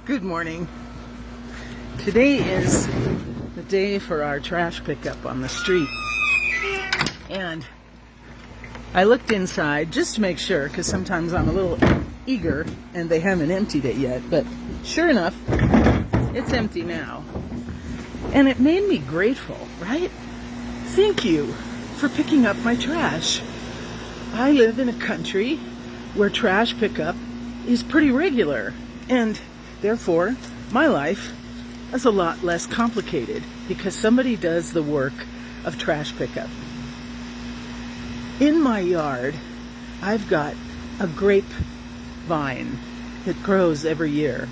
Good morning. Today is the day for our trash pickup on the street. And I looked inside just to make sure, because sometimes I'm a little eager and they haven't emptied it yet. But sure enough, it's empty now. And it made me grateful, right? Thank you for picking up my trash. I live in a country where trash pickup is pretty regular, and therefore my life is a lot less complicated because somebody does the work of trash pickup. In my yard, I've got a grape vine that grows every year,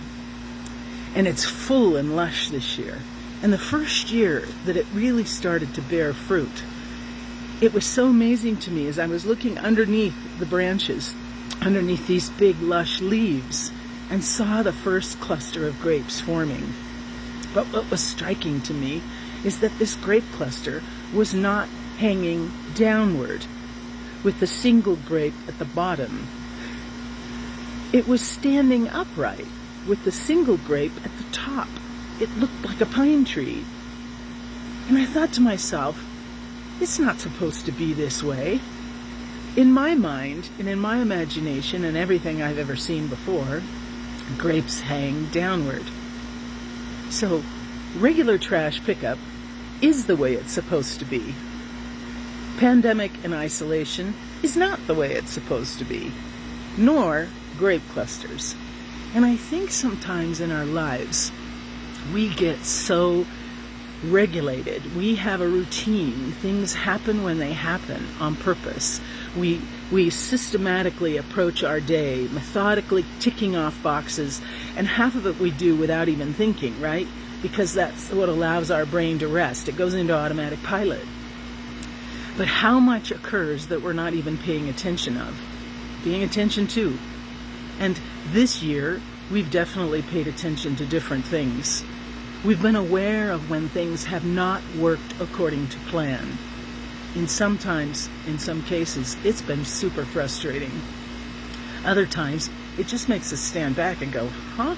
and it's full and lush this year. And the first year that it really started to bear fruit, it was so amazing to me as I was looking underneath the branches, underneath these big lush leaves, and saw the first cluster of grapes forming. But what was striking to me is that this grape cluster was not hanging downward with the single grape at the bottom. It was standing upright with the single grape at the top. It looked like a pine tree. And I thought to myself, it's not supposed to be this way. In my mind and in my imagination and everything I've ever seen before, grapes hang downward. So regular trash pickup is the way it's supposed to be. Pandemic and isolation is not the way it's supposed to be, nor grape clusters. And I think sometimes in our lives, we get so regulated. We have a routine. Things happen when they happen on purpose. We systematically approach our day, methodically ticking off boxes, and half of it we do without even thinking, right? Because that's what allows our brain to rest. It goes into automatic pilot. But how much occurs that we're not even paying attention to? And this year, we've definitely paid attention to different things. We've been aware of when things have not worked according to plan. In some cases, it's been super frustrating. Other times, it just makes us stand back and go, huh?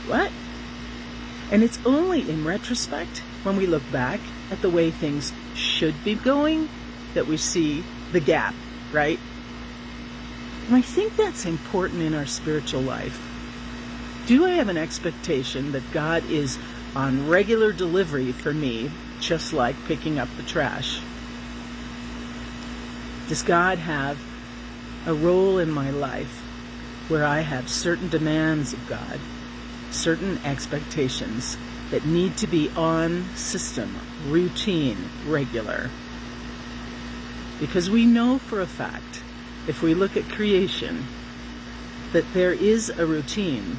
What? And it's only in retrospect, when we look back at the way things should be going, that we see the gap, right? And I think that's important in our spiritual life. Do I have an expectation that God is on regular delivery for me, just like picking up the trash? Does God have a role in my life where I have certain demands of God, certain expectations that need to be on system, routine, regular? Because we know for a fact, if we look at creation, that there is a routine,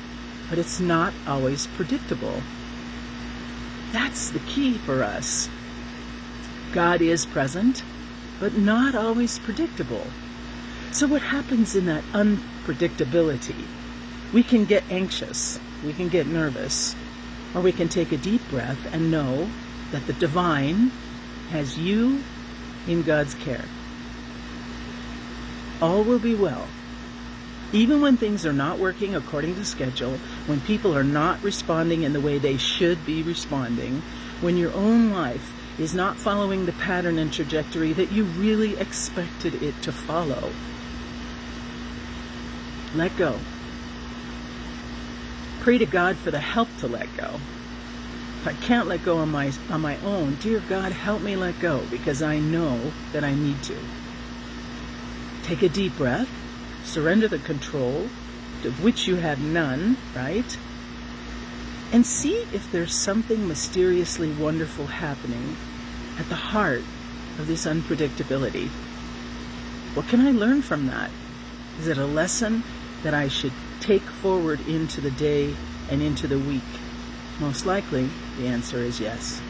but it's not always predictable. That's the key for us. God is present, but not always predictable. So what happens in that unpredictability? We can get anxious, we can get nervous, or we can take a deep breath and know that the divine has you in God's care. All will be well. Even when things are not working according to schedule, when people are not responding in the way they should be responding, when your own life is not following the pattern and trajectory that you really expected it to follow, let go. Pray to God for the help to let go. If I can't let go on my own, dear God, help me let go, because I know that I need to. Take a deep breath. Surrender the control, of which you have none, right? And see if there's something mysteriously wonderful happening at the heart of this unpredictability. What can I learn from that? Is it a lesson that I should take forward into the day and into the week? Most likely, the answer is yes.